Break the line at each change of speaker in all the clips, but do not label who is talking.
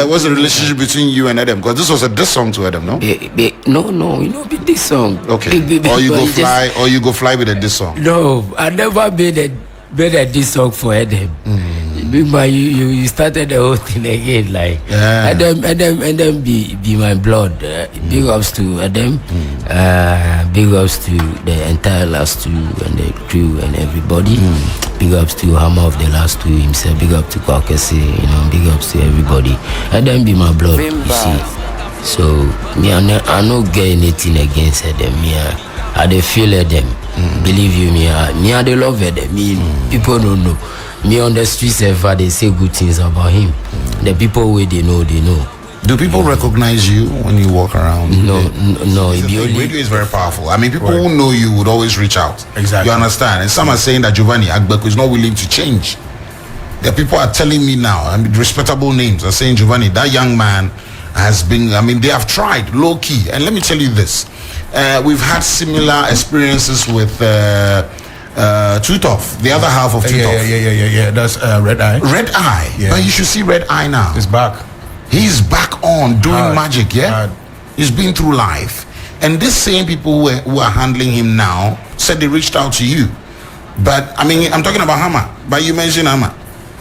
What's the relationship between you and Adam? Because this was a diss song to Adam, no?
No, you know, be this song.
Okay. Or you go fly with a diss song.
No, I never made a diss song for Adam. Big man, you started the whole thing again, like Adam be my blood. Big ups to Adam, big ups to the entire last two and the crew and everybody. Big ups to Hammer of the last two himself. Big up to Kwakese, you know. Big ups to everybody. Adam be my blood, you see. So me, I no get anything against Adam. Me, I dey feel Adam. Believe you me, I dey love Adam. Me, people don't know. Me on the streets, ever they say good things about him. The people where they know.
Do people recognize you when you walk around?
No.
Radio is very powerful. I mean, people who know you would always reach out.
Exactly.
You understand? And some are saying that Giovanni Agbeko is not willing to change. The people are telling me now, I mean, respectable names are saying, Giovanni, that young man has been, I mean, they have tried low key. And let me tell you this. We've had similar experiences with Tutoff, the other half of Tutoff.
Yeah. That's Red Eye.
Red Eye. Yeah. But you should see Red Eye now.
He's back.
He's back on doing magic, yeah? He's been through life. And these same people who are handling him now said they reached out to you. But, I mean, I'm talking about Hammer. But you mentioned Hammer.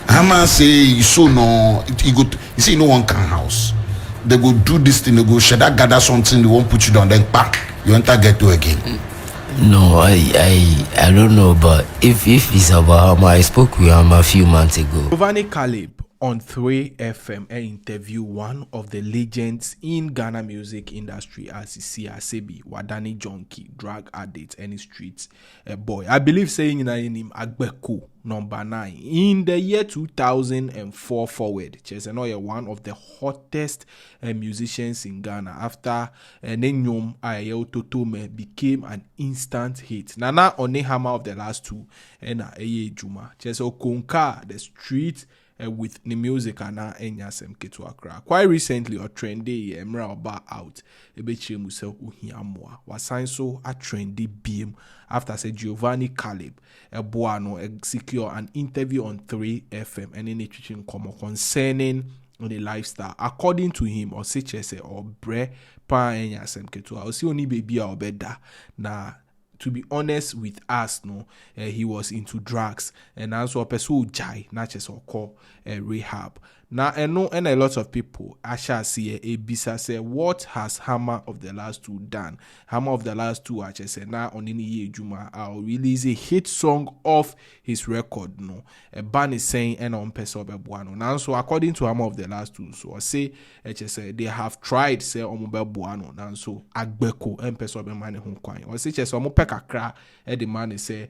Hammer say, so no, he say no one can house. They go do this thing, they go share that gather something, they won't put you down, then back, you enter Ghetto again.
No, I don't know, but if it's about Hammer, I spoke with Hammer a few months ago.
Giovanni Caleb on 3FM interview one of the legends in Ghana music industry as Asebi Wadani Jynk, drug addict, any streets boy. I believe saying name Agbeko number 9 in the year 2004 forward. Chesenoye one of the hottest musicians in Ghana after Nenyom Ayel Totome became an instant hit. Nana One Hammer of the last two and Eye Juma. Cheso Konka the street. With the music and enyasem ketu akra. Quite recently, or trendy emra oba out. Ebeche musel uhiamwa. Wasign so a trendy beam after say Giovanni Caleb Boano secure an interview on 3FM and in a teaching concerning the lifestyle. According to him, or say or bre pa enyasem ketu. Or see only baby or better na. To be honest with us, he was into drugs and also a person jai, not just or call rehab. Now, and a lot of people, I shall see a bisa say, what has Hammer of the last two done? Hammer of the last two, I just said, now on any year, Juma, I'll release a hit song off his record, a band is saying, and on Peso Bebuano. Now, so according to Hammer of the last two, so I say, they have tried, say, on Bebuano, now, so Agbeko, and Peso Bemani Hunkwine, or say, so I'm Pekakra, the man is say,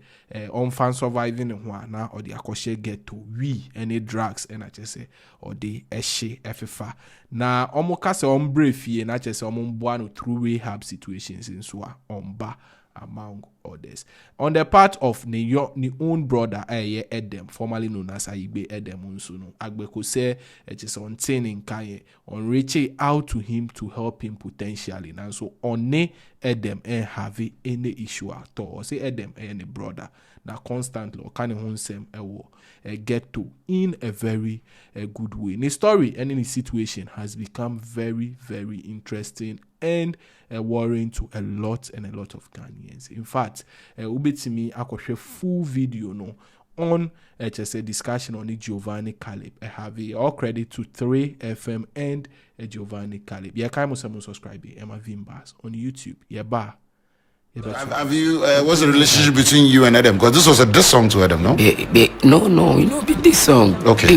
on fan surviving in Wana, or the Akoshe get to we, any drugs, and I just say, or the eshe FFA. Na omoka se ombre fie na chese omboano through rehab situations in Swa omba among others. On the part of ni own brother Edem, formerly known as Aigbe Edem Unsuno, Agbeko say chese on taining kanye on reaching out to him to help him potentially. And so on ne Edem have any issue at all. Say Edem any brother na constantly or kind of honsem get to in a very good way. The story and in the situation has become very, very interesting and worrying to a lot of Ghanaians. In fact, ubetimi akoshe full video on a discussion on the Giovanni Caleb. I have all credit to 3FM and Giovanni Caleb. Yeah, can you subscribe? Emma Vimbas on YouTube. Yeah, ba.
Have you? What's the relationship between you and Adam? Because this was a diss song to Adam, no?
No, be this song.
Okay.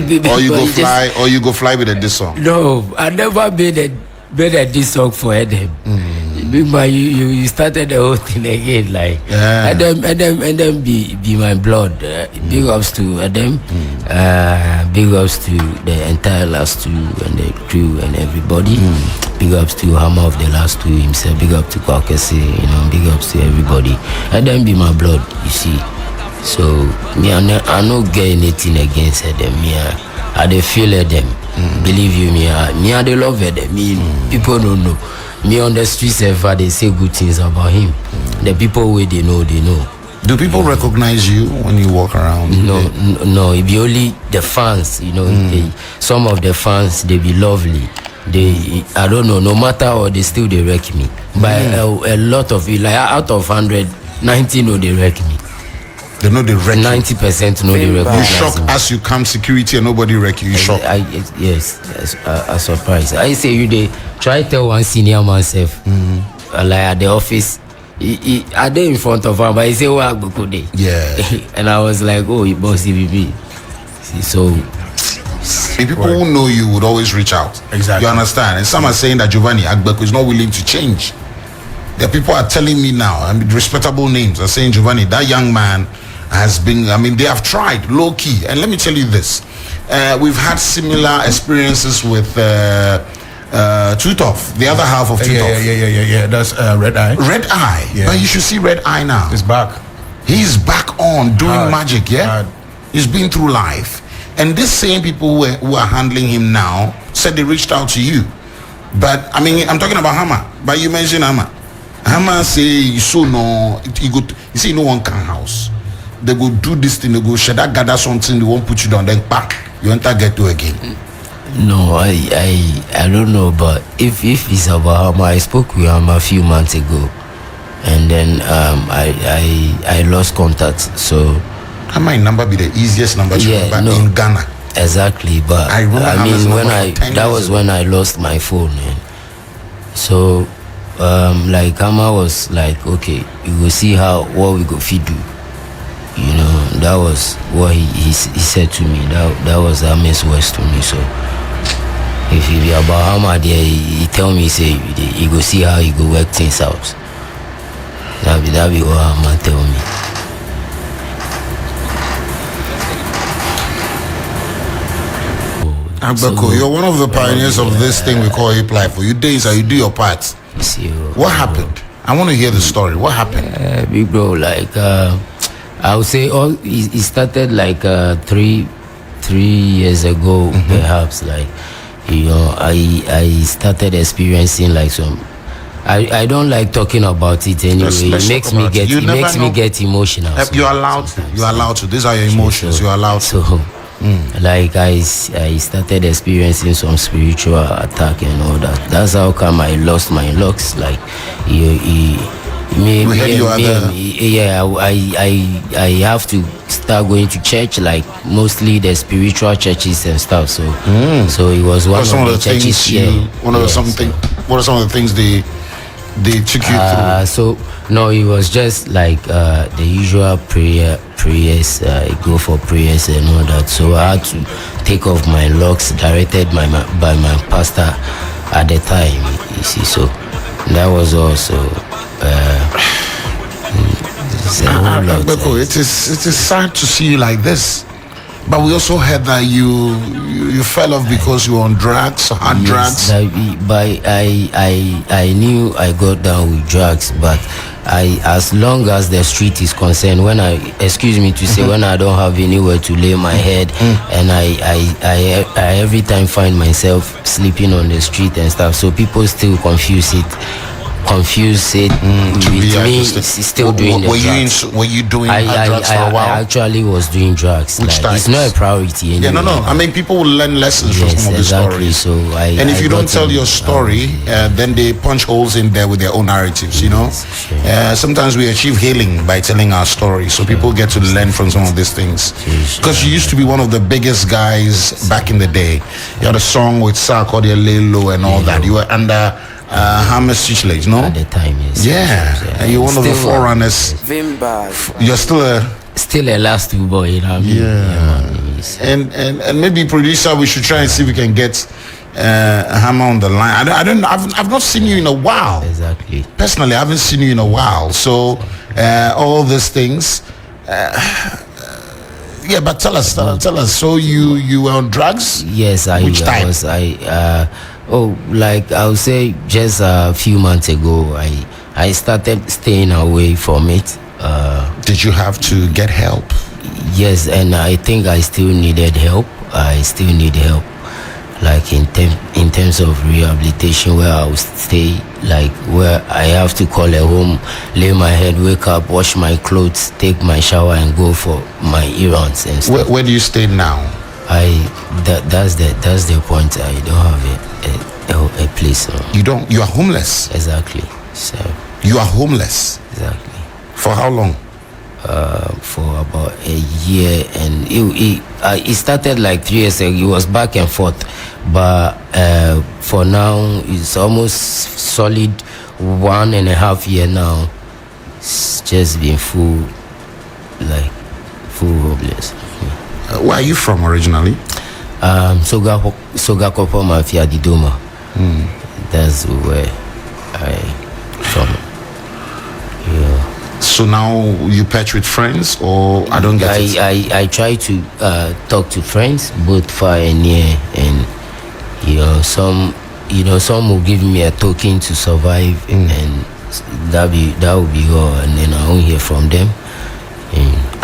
Or you go fly with a diss song.
No, I never made a diss song for Adam. Big man, you started the whole thing again, like Adam be my blood. Big ups to Adam, big ups to the entire last two and the crew and everybody. Big ups to Hammer of the last two himself. Big up to Kwakese, you know. Big ups to everybody. Adam be my blood, you see. So me, I no get anything against Adam. Me, I dey feel Adam. Believe you me, I dey love Adam. Me, people don't know. Me on the streets, ever they say good things about him. The people where they know.
Do people recognize you when you walk around?
No. It be only the fans. Some of the fans, they be lovely. I don't know. No matter what, they still they wreck me. But a lot of it, like out of 100, 90 know they wreck me.
They know they wreck
90% know they wreck me.
You shock as you come security and nobody wreck you. You shock.
Yes, I surprised. I say you they try tell one senior myself, like at the office. I did in front of him, but he said, "Oh, Agbeko day."
Yeah.
And I was like, "Oh, he boss CBB." So,
people who know you would always reach out.
Exactly.
You understand? And some are saying that Giovanni Agbeko is not willing to change. The people are telling me now, respectable names are saying, Giovanni, that young man has been. They have tried low key. And let me tell you this: we've had similar experiences with. Tutov, the other half of Tutov.
Yeah. That's Red Eye.
Red Eye. Yeah. But you should see Red Eye now.
He's back.
He's back on doing magic, yeah? He's been through life. And these same people who are handling him now said they reached out to you. But, I'm talking about Hammer. But you mentioned Hammer. Hammer say, you say no one can house. They go do this thing, they go gather something, they won't put you down, then back, you enter ghetto again.
No, I don't know, but if it's about Hammer, I spoke with him a few months ago, and then I lost contact. So
Hammer number be the easiest number in Ghana.
Exactly, but that was when I lost my phone, so like Hammer was like, okay, you will see what we go feed do. That was what he said to me. That was Hammer's words to me. So if he be about Hammer there, he tell me, say he go see how he go work things out. That be what Hammer tell me.
Agbeko, you're one of the pioneers of this thing we call hip life. For you days, you do your parts. What happened? I want to hear the story. What happened?
Big bro, like I would say it started like 3 years ago, perhaps. Like I started experiencing like some. I don't like talking about it anyway. It makes me get emotional.
You're allowed to. You're allowed to. These are your emotions. You're allowed to.
So, like I started experiencing some spiritual attack and all that. That's how come I lost my locks. Like I have to start going to church, like mostly the spiritual churches and stuff. So it was one of the churches.
What are some of the things they took you through?
So no, it was just like the usual prayers. I go for prayers and all that. So I had to take off my locks directed by my pastor at the time. You see, so that was also.
Agbeko, it is sad to see you like this, but we also heard that you fell off because you were on drugs, hard drugs.
But I knew I got down with drugs, but as long as the street is concerned, when I don't have anywhere to lay my head, and I every time find myself sleeping on the street and stuff, so people still confuse it with me still doing the drugs.
Were you doing drugs for a while?
I actually was doing drugs. It's not a priority anyway.
Yeah, no. People will learn lessons from some of the stories.
So
and if you don't tell your story, then they punch holes in there with their own narratives, Yes, sometimes we achieve healing by telling our story, so people get to learn from some of these things. Because you used to be one of the biggest guys back in the day. You had a song with Sa called Lelo and all that. You were under Hammer's tutelage, no?
At the time, yes.
Yeah. And you're one of the forerunners. You're still a
last two boy,
Yeah. And maybe producer, we should try and see if we can get Hammer on the line. I've not seen you in a while.
Exactly.
Personally, I haven't seen you in a while. So all these things. But tell us. So you were on drugs?
Yes,
Which time?
Like I would say just a few months ago, I started staying away from it.
Did you have to get help?
Yes, and I think I still needed help. I still need help. like in terms of rehabilitation, where I will stay, like where I have to call a home, lay my head, wake up, wash my clothes, take my shower, and go for my errands and stuff.
Where do you stay now?
That's the point. I don't have a place.
You are homeless.
Exactly. So
you are homeless.
Exactly.
For how long?
For about a year, and it started like 3 years ago. It was back and forth, but for now it's almost solid 1.5 years now. It's just been full hopeless.
Where are you from originally?
Sogakopo Mafia Didoma. That's where I from. Yeah.
So now you patch with friends, or I don't get it?
I try to talk to friends both far and near, and some will give me a token to survive, and that will be all, and then I won't hear from them.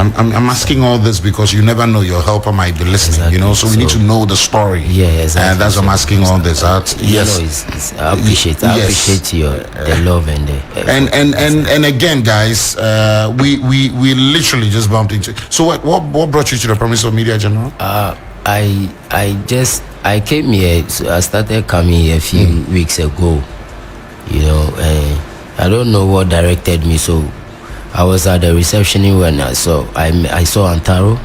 I'm asking all this because you never know, your helper might be listening,
exactly.
So we need to know the story.
Yeah, exactly.
And that's why I'm asking all this.
Yes, I appreciate the love and the
and again, guys, we literally just bumped into. So what brought you to the Promise of Media General?
I came here. So I started coming here a few weeks ago. I don't know what directed me. So I was at the reception when I saw Antaro.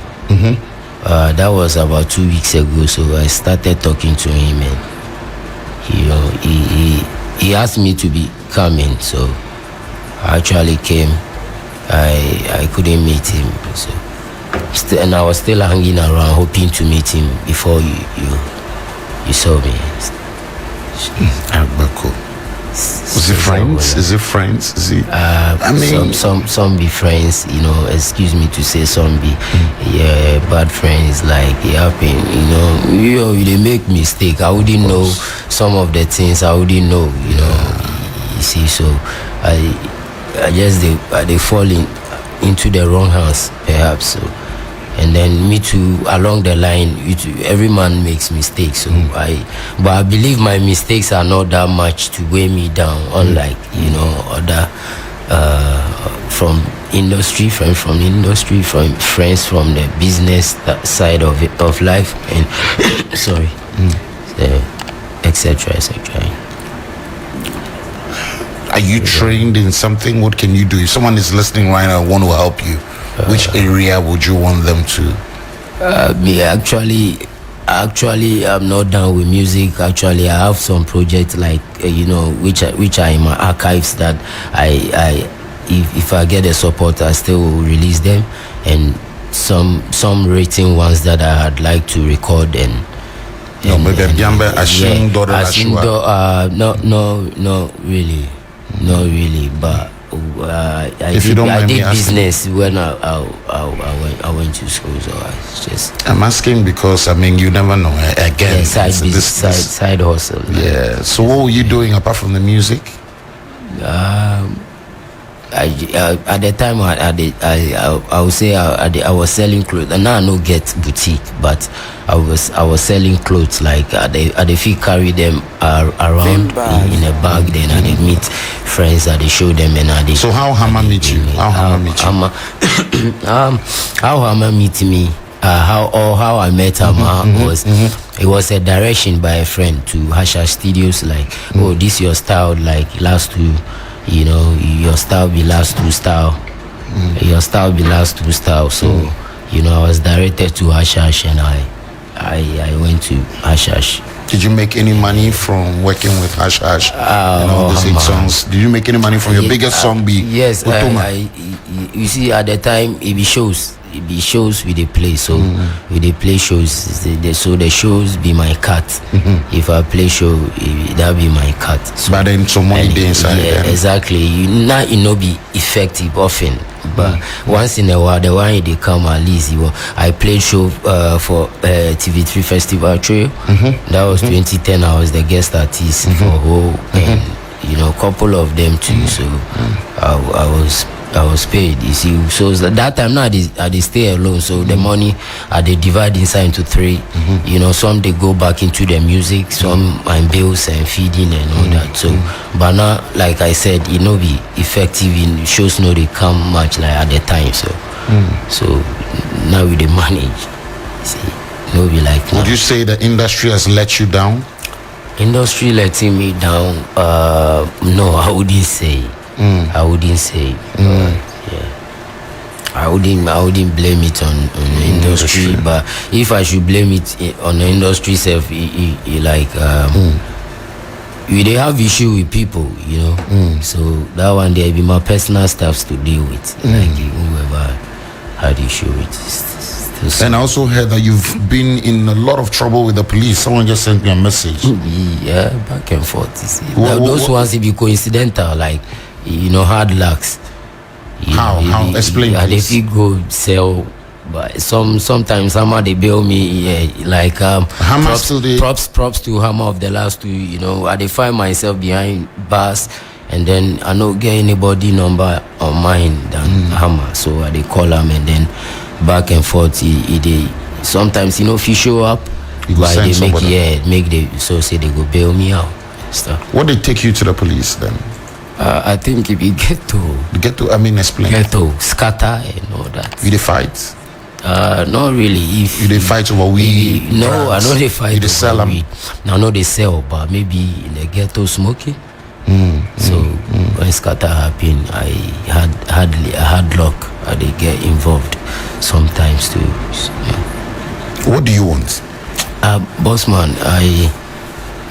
That was about 2 weeks ago. So I started talking to him, and he asked me to be coming. So I actually came. I couldn't meet him, so and I was still hanging around, hoping to meet him before you saw me.
Agbeko. Is it friends? Is he?
I mean, some be friends. Excuse me to say, some be bad friends. Like it happen. They make mistake. I wouldn't know some of the things. I wouldn't know. You see. So I just they fall into the wrong hands, perhaps. So. And then me too, along the line, every man makes mistakes. So but I believe my mistakes are not that much to weigh me down. Unlike other from industry, friends from friends from the business side of life, and sorry, etc.
Are you trained in something? What can you do? If someone is listening right now and want to help you, which area would you want them to?
Me actually, I'm not done with music. Actually, I have some projects like which are in my archives that if I get the support, I still will release them, and some written ones that I had like to record and.
No, maybe
not really, but. I did business when I went to school, so I just.
I'm asking because you never know. Again,
side hustle.
Yeah. So what were you doing apart from the music?
At the time I would say I was selling clothes, and now I no get boutique, but I was selling clothes, like I feel carry them around in a bag, then I meet friends that they show them, and
So how Hama meet you? How
Hama meet me? How I met Hama was it was a direction by a friend to Hasha Studios, like this your style, like last two. Your style be last two style. Your style be last two style. So, I was directed to Hashash, and I went to Hashash.
Did you make any money from working with Hashash and all these 8 songs? Did you make any money from your biggest song?
Yes, you see, at the time it be shows. It be shows with the play, so with the play shows, so the shows be my cut. If I play show, that be my cut. So,
but then some money dey inside.
Yeah, exactly. It be effective often, but once in a while, the one they come at least. I played show for TV3 Festival Trio. That was 2010. I was the guest artist for whole, and couple of them too. So I was I was paid. You see, so that time now I stay alone. So the money they divide inside into three. You know, some they go back into the music, some and bills and feeding and all that. So, but now, like I said, it no be effective in shows. No, they come much like at the time. So, so now we dey manage. See, no be like.
Would you say the industry has let you down?
Industry letting me down? No, I wouldn't say. I wouldn't say. Yeah. I wouldn't blame it on the industry, but if I should blame it on the industry itself, like we they have issue with people, you know. So that one there be my personal stuff to deal with, like whoever had issue with.
And I also heard that you've been in a lot of trouble with the police. Someone just sent me a message.
Yeah, back and forth. You see. Those ones, it be coincidental, like, you know, hard lucks.
How? Explain, please.
If you go sell, but sometimes Hammer they bail me, like props to Hammer of the last two. You know, I find myself behind bars, and then I don't get anybody number on mine than Hammer, so I they call him, and then back and forth. They sometimes, you know, if you show up, but they make the so say they go bail me out. Stuff.
What they take you to the police then?
I think if you get to,
I mean, explain.
Get to scatter and all that.
You they fight?
Not really. If
you they fight over weed?
No, I know they fight.
You they sell them?
Weed. No, I know they sell, but maybe in the ghetto smoking. So when scatter happened, I had luck. They get involved sometimes too. So, yeah.
What do you want?
Boss man,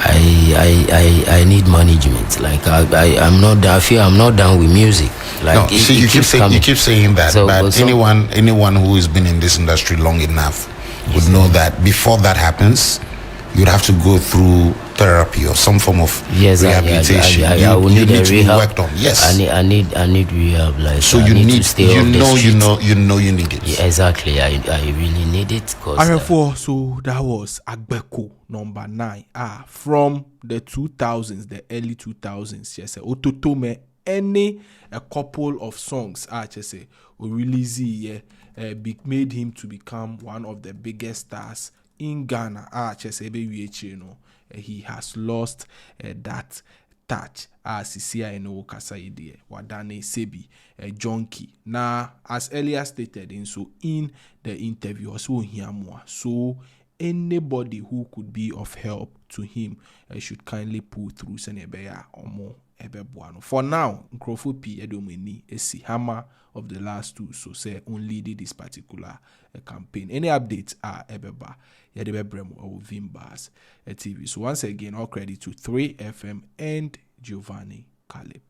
I need management. Like I'm not. I feel I'm not done with music. Like
no, see, you keep saying that, so, but anyone who has been in this industry long enough would know that before that happens, you'd have to go through therapy or some form of rehabilitation.
I will need a rehab.
Worked on. Yes,
I need rehab. Like
so you need to stay you know you need it.
Yeah, exactly. I really need it.
RF4. So that was Agbeko number 9. From the 2000s, the early 2000s. Yes, Ototome. A couple of songs. Just say release made him to become one of the biggest stars in Ghana. Just say you know. He has lost that touch as Sisia and Okasaide, Wadane Sebi, Jynk. Now, as earlier stated in the interview, so anybody who could be of help to him should kindly pull through Senebeya or more. For now, Nkrofo P Edomini is Hammer of the last two, so say only did this particular campaign. Any updates are Ebeba, Yadebe Bremo or Vimbas TV. So once again, all credit to 3FM and Giovanni Caleb.